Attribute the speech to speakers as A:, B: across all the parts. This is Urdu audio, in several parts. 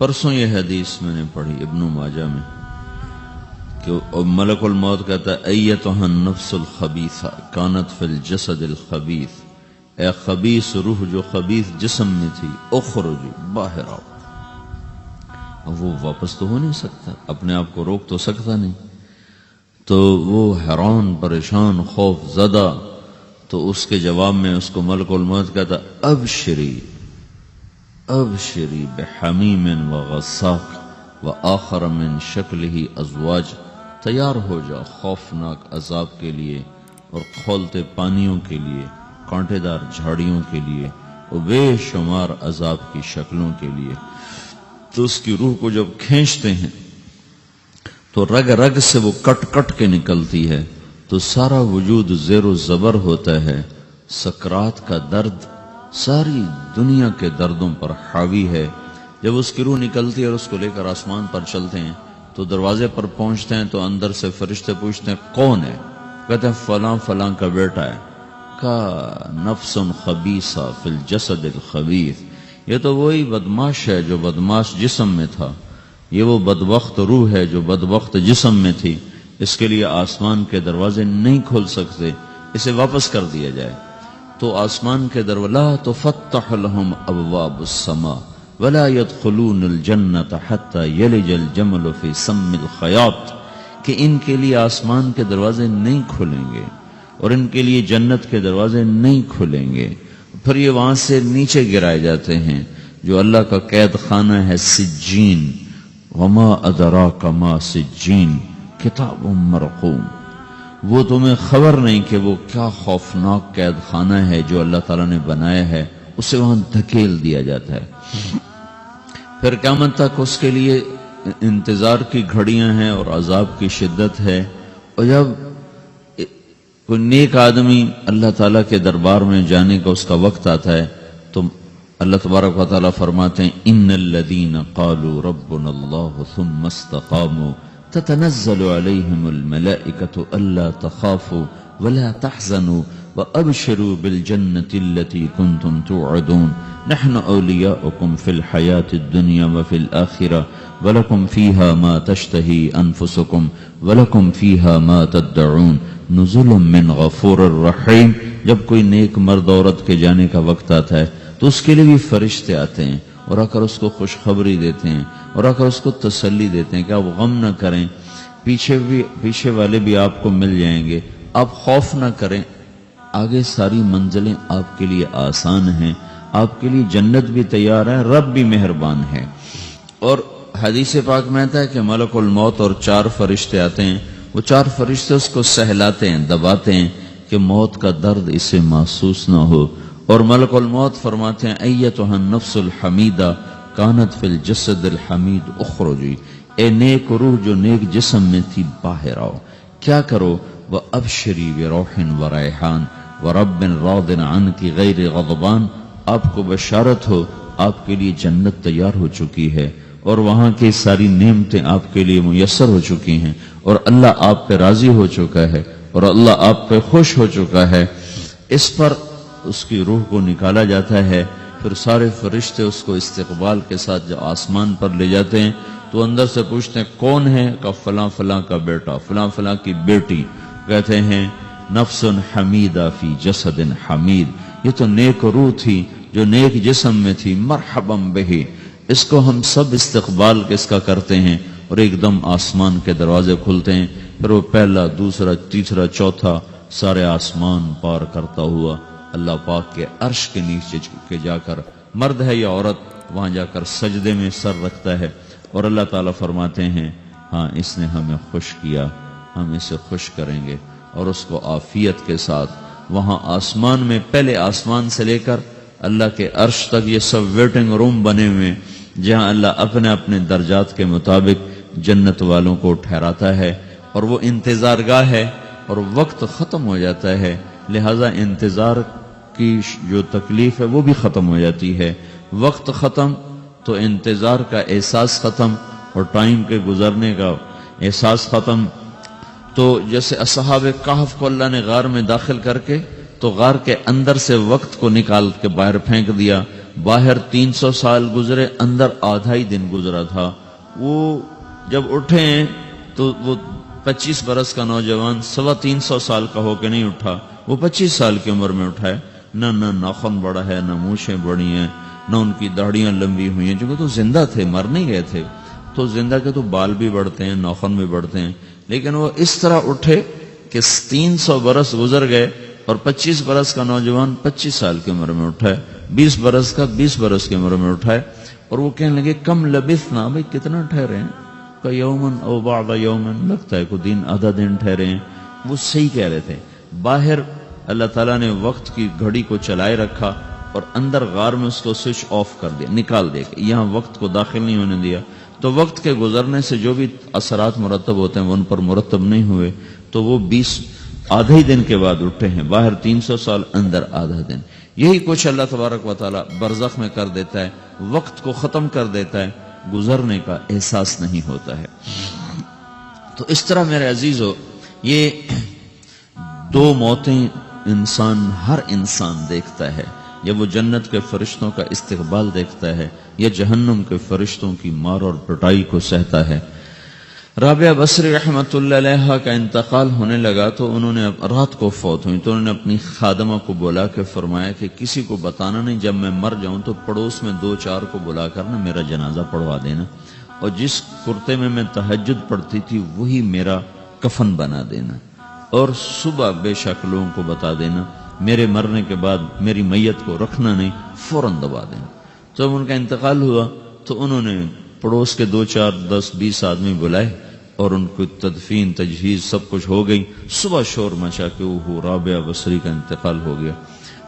A: پرسوں یہ حدیث میں نے پڑھی ابن ماجہ میں کہ ملک الموت کہتا ہے ایتھا النفس الخبیثہ کانت فی الجسد الخبیث، اے خبیث روح جو خبیث جسم میں تھی، اخرجی باہر آؤ۔ اب وہ واپس تو ہو نہیں سکتا، اپنے آپ کو روک تو سکتا نہیں، تو وہ حیران پریشان خوف زدہ، تو اس کے جواب میں اس کو ملک الموت کہتا ابشری ابشری بحمیم وغساق وآخر من شکلہ ازواج، تیار ہو جا خوفناک عذاب کے لیے اور کھولتے پانیوں کے لیے، کانٹے دار جھاڑیوں کے لیے اور بے شمار عذاب کی شکلوں کے لیے۔ تو اس کی روح کو جب کھینچتے ہیں تو رگ رگ سے وہ کٹ کٹ کے نکلتی ہے، تو سارا وجود زیر و زبر ہوتا ہے، سکرات کا درد ساری دنیا کے دردوں پر حاوی ہے۔ جب اس کی روح نکلتی ہے اور اس کو لے کر آسمان پر چلتے ہیں تو دروازے پر پہنچتے ہیں تو اندر سے فرشتے پوچھتے ہیں کون ہے؟ کہتے ہیں فلاں فلاں کا بیٹا ہے۔ کا نفس خبیثہ فی الجسد الخبیث، یہ تو وہی بدماش ہے جو بدماش جسم میں تھا، یہ وہ بدبخت روح ہے جو بدبخت جسم میں تھی، اس کے لیے آسمان کے دروازے نہیں کھل سکتے، اسے واپس کر دیا جائے۔ تو آسمان کے دروازے لا تفتح لهم ابواب السماء ولا يدخلون الجنة حتى يلج الجمل في سم الخياط، کہ ان کے لیے آسمان کے دروازے نہیں کھلیں گے اور ان کے لیے جنت کے دروازے نہیں کھلیں گے، پھر یہ وہاں سے نیچے گرائے جاتے ہیں جو اللہ کا قید خانہ ہے سجین۔ وما ادراک ما سجین کتاب مرقوم، وہ تمہیں خبر نہیں کہ وہ کیا خوفناک قید خانہ ہے جو اللہ تعالیٰ نے بنایا ہے، اسے وہاں دھکیل دیا جاتا ہے۔ پھر قیامت تک اس کے لیے انتظار کی گھڑیاں ہیں اور عذاب کی شدت ہے۔ اور جب کوئی نیک آدمی اللہ تعالیٰ کے دربار میں جانے کا اس کا وقت آتا ہے تو اللہ تبارک و تعالیٰ فرماتے ہیں ان الذین قالوا ربنا اللہ ثم استقاموا تتنزل علیہم الملائکۃ الا تخافوا ولا تحزنوا وابشروا بالجنة التي كنتم توعدون نحن اولیاؤکم فی الحیاة الدنیا وفی الآخرة ولکم فیہا ما تشتہی انفسکم ولکم فیہا ما تدعون نزل من غفور الرحیم۔ جب کوئی نیک مرد عورت کے جانے کا وقت آتا ہے تو اس کے لیے بھی فرشتے آتے ہیں اور آ کر اس کو خوشخبری دیتے ہیں اور آ کر اس کو تسلی دیتے ہیں کہ آپ غم نہ کریں، پیچھے والے بھی آپ کو مل جائیں گے، آپ خوف نہ کریں، آگے ساری منزلیں آپ کے لیے آسان ہیں، آپ کے لیے جنت بھی تیار ہے، رب بھی مہربان ہے۔ اور حدیث پاک میں آتا ہے کہ ملک الموت اور 4 فرشتے آتے ہیں، وہ 4 فرشتے اس کو سہلاتے ہیں، دباتے ہیں کہ موت کا درد اسے محسوس نہ ہو۔ اور ملک الموت فرماتے ہیں ایتھا النفس الحمیدہ کانت فی الجسد الحمید اخرجی، اے نیک روح جو نیک جسم میں تھی باہر آؤ۔ کیا کرو؟ وابشری بروح وریحان ورب راض عنک غیر غضبان، آپ کو بشارت ہو آپ کے لیے جنت تیار ہو چکی ہے اور وہاں کی ساری نعمتیں آپ کے لیے میسر ہو چکی ہیں اور اللہ آپ پہ راضی ہو چکا ہے اور اللہ آپ پہ خوش ہو چکا ہے۔ اس پر اس کی روح کو نکالا جاتا ہے، پھر سارے فرشتے اس کو استقبال کے ساتھ جب آسمان پر لے جاتے ہیں تو اندر سے پوچھتے ہیں کون ہے؟ کہ فلاں فلاں کا بیٹا، فلاں فلاں کی بیٹی۔ کہتے ہیں نفس حمیدہ فی جسد حمید، یہ تو نیک روح تھی جو نیک جسم میں تھی، مرحبا بہی، اس کو ہم سب استقبال کس کا کرتے ہیں۔ اور ایک دم آسمان کے دروازے کھلتے ہیں، پھر وہ پہلا دوسرا تیسرا چوتھا سارے آسمان پار کرتا ہوا اللہ پاک کے عرش کے نیچے کے جا کر، مرد ہے یا عورت، وہاں جا کر سجدے میں سر رکھتا ہے اور اللہ تعالیٰ فرماتے ہیں ہاں اس نے ہمیں خوش کیا، ہم اسے خوش کریں گے، اور اس کو عافیت کے ساتھ وہاں آسمان میں، پہلے آسمان سے لے کر اللہ کے عرش تک یہ سب ویٹنگ روم بنے ہوئے جہاں اللہ اپنے اپنے درجات کے مطابق جنت والوں کو ٹھہراتا ہے، اور وہ انتظار گاہ ہے اور وقت ختم ہو جاتا ہے، لہذا انتظار کی جو تکلیف ہے وہ بھی ختم ہو جاتی ہے۔ وقت ختم تو انتظار کا احساس ختم اور ٹائم کے گزرنے کا احساس ختم۔ تو جیسے اصحاب کہف کو اللہ نے غار میں داخل کر کے تو غار کے اندر سے وقت کو نکال کے باہر پھینک دیا، باہر 300 سال گزرے، اندر آدھا ہی دن گزرا تھا۔ وہ جب اٹھے ہیں تو وہ 25 برس کا نوجوان 325 سال کا ہو کے نہیں اٹھا، وہ 25 سال کی عمر میں اٹھا ہے۔ نہ ناخن بڑا ہے، نہ مونچھیں بڑی ہیں، نہ ان کی داڑیاں لمبی ہوئی ہیں، چونکہ تو زندہ تھے، مر نہیں گئے تھے۔ تو زندہ کے تو بال بھی بڑھتے ہیں، ناخن بھی بڑھتے ہیں، لیکن وہ اس طرح اٹھے کہ 300 برس گزر گئے اور 25 برس کا نوجوان 25 سال کی عمر میں اٹھا ہے، 20 برس کا 20 برس کی عمر میں اٹھا ہے۔ اور وہ کہنے لگے کم لبثنا، بھئی کتنا ٹھہرے ہیں؟ کہ یومن او بعض یومن، لگتا ہے کوئی دن آدھا دن ٹھہرے ہیں۔ وہ صحیح کہہ رہے تھے۔ باہر اللہ تعالیٰ نے وقت کی گھڑی کو چلائے رکھا اور اندر غار میں اس کو سوئچ آف کر دیا، نکال دیا کہ یہاں وقت کو داخل نہیں ہونے دیا۔ تو وقت کے گزرنے سے جو بھی اثرات مرتب ہوتے ہیں وہ ان پر مرتب نہیں ہوئے، تو وہ 20 آدھے ہی دن کے بعد اٹھے ہیں۔ باہر 300 سال، اندر آدھا دن۔ یہی کچھ اللہ تبارک و تعالیٰ برزخ میں کر دیتا ہے، وقت کو ختم کر دیتا ہے، گزرنے کا احساس نہیں ہوتا ہے۔ تو اس طرح میرے عزیزو، یہ دو موتیں ہر انسان دیکھتا ہے، یا وہ جنت کے فرشتوں کا استقبال دیکھتا ہے یا جہنم کے فرشتوں کی مار اور پٹائی کو سہتا ہے۔ رابعہ بصری رحمت اللہ علیہ کا انتقال ہونے لگا تو انہوں نے رات کو فوت ہوئی، تو انہوں نے اپنی خادمہ کو بلا کے فرمایا کہ کسی کو بتانا نہیں، جب میں مر جاؤں تو پڑوس میں 2-4 کو بلا کر نا میرا جنازہ پڑھوا دینا، اور جس کرتے میں تہجد پڑھتی تھی وہی میرا کفن بنا دینا، اور صبح بے شک لوگوں کو بتا دینا، میرے مرنے کے بعد میری میت کو رکھنا نہیں، فوراً دبا دینا۔ تو جب ان کا انتقال ہوا تو انہوں نے پڑوس کے 2-4-10-20 آدمی بلائے اور ان کو تدفین تجہیز سب کچھ ہو گئی۔ صبح شور مچا کہ وہ رابعہ بصری کا انتقال ہو گیا۔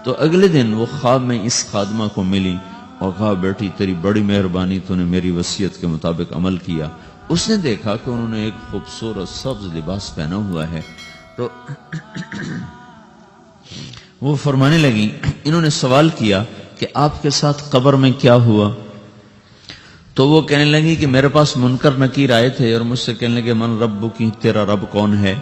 A: تو اگلے دن وہ خواب میں اس خادمہ کو ملی اور کہا بیٹی تیری بڑی مہربانی، تو نے میری وصیت کے مطابق عمل کیا۔ اس نے دیکھا کہ انہوں نے ایک خوبصورت سبز لباس پہنا ہوا ہے، تو وہ فرمانے لگی، انہوں نے سوال کیا کہ آپ کے ساتھ قبر میں کیا ہوا؟ تو وہ کہنے لگی کہ میرے پاس منکر نکیر آئے تھے اور مجھ سے کہنے لگے من رب کی، تیرا رب کون ہے؟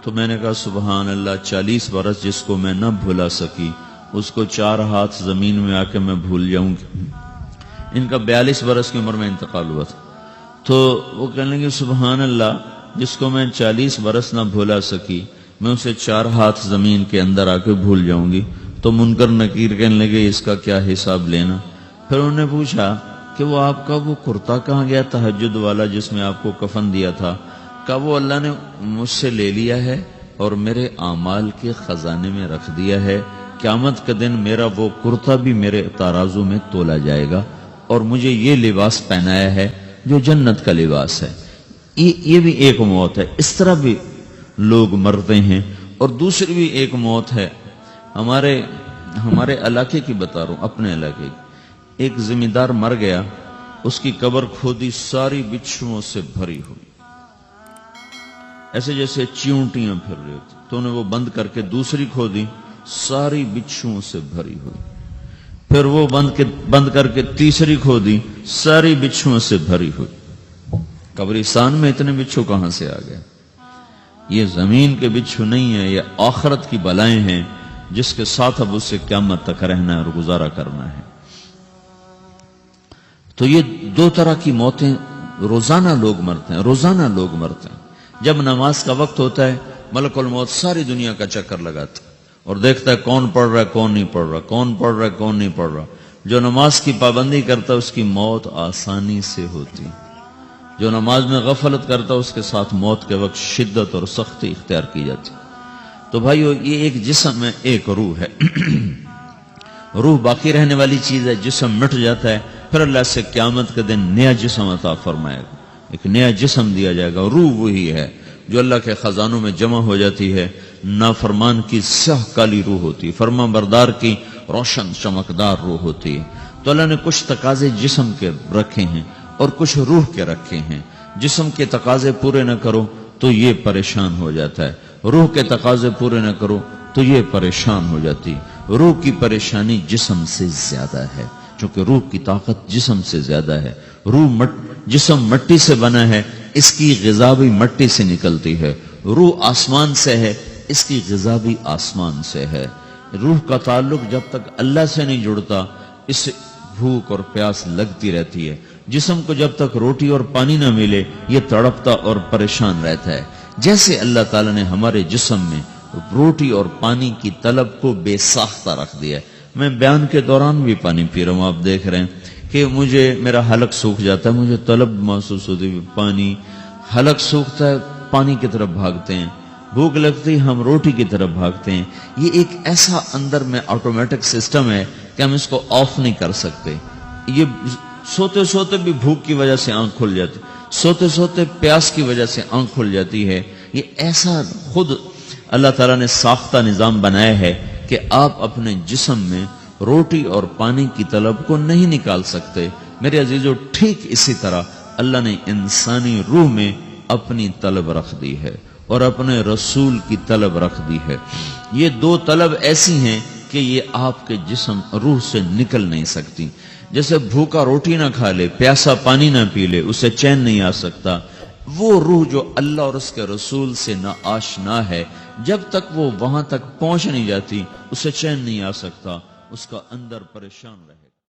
A: تو میں نے کہا سبحان اللہ، 40 برس جس کو میں نہ بھلا سکی اس کو 4 ہاتھ زمین میں آ کے میں بھول جاؤں گی۔ ان کا 42 برس کی عمر میں انتقال ہوا تھا۔ تو وہ کہنے لگے سبحان اللہ، جس کو میں 40 برس نہ بھولا سکی میں اسے 4 ہاتھ زمین کے اندر آ کے بھول جاؤں گی۔ تو منکر نکیر کہنے لگے اس کا کیا حساب لینا؟ پھر انہوں نے پوچھا کہ وہ آپ کا وہ کرتا کہاں گیا تہجد والا جس میں آپ کو کفن دیا تھا؟ کہا وہ اللہ نے مجھ سے لے لیا ہے اور میرے اعمال کے خزانے میں رکھ دیا ہے، قیامت کے دن میرا وہ کرتا بھی میرے ترازو میں تولا جائے گا، اور مجھے یہ لباس پہنایا ہے جو جنت کا لباس ہے۔ یہ بھی ایک موت ہے، اس طرح بھی لوگ مرتے ہیں۔ اور دوسری بھی ایک موت ہے، ہمارے علاقے کی بتا رہا ہوں، اپنے علاقے کی۔ ایک ذمہ دار مر گیا، اس کی قبر کھودی، ساری بچھوؤں سے بھری ہوئی، ایسے جیسے چیونٹیاں پھر رہی ہوتی، تو انہیں وہ بند کر کے دوسری کھودی، ساری بچھوؤں سے بھری ہوئی، پھر وہ بند کر کے تیسری کھودی، ساری بچھوؤں سے بھری ہوئی۔ قبرستان میں اتنے بچھو کہاں سے آ گئے؟ یہ زمین کے بچھو نہیں ہیں، یہ آخرت کی بلائیں ہیں جس کے ساتھ اب اس سے قیامت تک رہنا ہے اور گزارا کرنا ہے۔ تو یہ 2 طرح کی موتیں روزانہ لوگ مرتے ہیں، روزانہ لوگ مرتے ہیں۔ جب نماز کا وقت ہوتا ہے ملک الموت ساری دنیا کا چکر لگاتا ہے اور دیکھتا ہے کون پڑھ رہا ہے کون نہیں پڑھ رہا، کون پڑھ رہا ہے کون نہیں پڑھ رہا۔ جو نماز کی پابندی کرتا ہے اس کی موت آسانی سے ہوتی، جو نماز میں غفلت کرتا ہے اس کے ساتھ موت کے وقت شدت اور سختی اختیار کی جاتی۔ تو بھائیو، یہ ایک جسم ہے، ایک روح ہے۔ روح باقی رہنے والی چیز ہے، جسم مٹ جاتا ہے، پھر اللہ سے قیامت کے دن نیا جسم عطا فرمائے گا، ایک نیا جسم دیا جائے گا۔ روح وہی ہے جو اللہ کے خزانوں میں جمع ہو جاتی ہے۔ نافرمان کی سیاہ کالی روح ہوتی ہے، فرما بردار کی روشن چمکدار روح ہوتی ہے۔ تو اللہ نے کچھ تقاضے جسم کے رکھے ہیں اور کچھ روح کے رکھے ہیں۔ جسم کے تقاضے پورے نہ کرو تو یہ پریشان ہو جاتا ہے، روح کے تقاضے پورے نہ کرو تو یہ پریشان ہو جاتی۔ روح کی پریشانی جسم سے زیادہ ہے، چونکہ روح کی طاقت جسم سے زیادہ ہے۔ جسم مٹی سے بنا ہے، اس کی غذا بھی مٹی سے نکلتی ہے۔ روح آسمان سے ہے، اس کی غذا بھی آسمان سے ہے۔ روح کا تعلق جب تک اللہ سے نہیں جڑتا، اس بھوک اور پیاس لگتی رہتی ہے. جسم کو جب تک روٹی اور پانی نہ ملے یہ تڑپتا اور پریشان رہتا ہے. جیسے اللہ تعالیٰ نے ہمارے جسم میں روٹی اور پانی کی طلب کو بے ساختہ رکھ دیا ہے. میں بیان کے دوران بھی پانی پی رہا ہوں، آپ دیکھ رہے ہیں کہ مجھے میرا حلق سوکھ جاتا ہے، مجھے طلب محسوس ہوتی ہے پانی، حلق سوکھتا ہے پانی کی طرف بھاگتے ہیں، بھوک لگتی ہم روٹی کی طرف بھاگتے ہیں. یہ ایک ایسا اندر میں آٹومیٹک سسٹم ہے کہ ہم اس کو آف نہیں کر سکتے. یہ سوتے سوتے بھی بھوک کی وجہ سے آنکھ کھل جاتی، سوتے سوتے پیاس کی وجہ سے آنکھ کھل جاتی ہے. یہ ایسا خود اللہ تعالیٰ نے ساختہ نظام بنایا ہے کہ آپ اپنے جسم میں روٹی اور پانی کی طلب کو نہیں نکال سکتے. میرے عزیزو، ٹھیک اسی طرح اللہ نے انسانی روح میں اپنی طلب رکھ دی ہے اور اپنے رسول کی طلب رکھ دی ہے. یہ دو طلب ایسی ہیں کہ یہ آپ کے جسم روح سے نکل نہیں سکتی. جیسے بھوکا روٹی نہ کھا لے، پیاسا پانی نہ پی لے، اسے چین نہیں آ سکتا. وہ روح جو اللہ اور اس کے رسول سے نہ آشنا ہے، جب تک وہ وہاں تک پہنچ نہیں جاتی اسے چین نہیں آ سکتا، اس کا اندر پریشان رہے.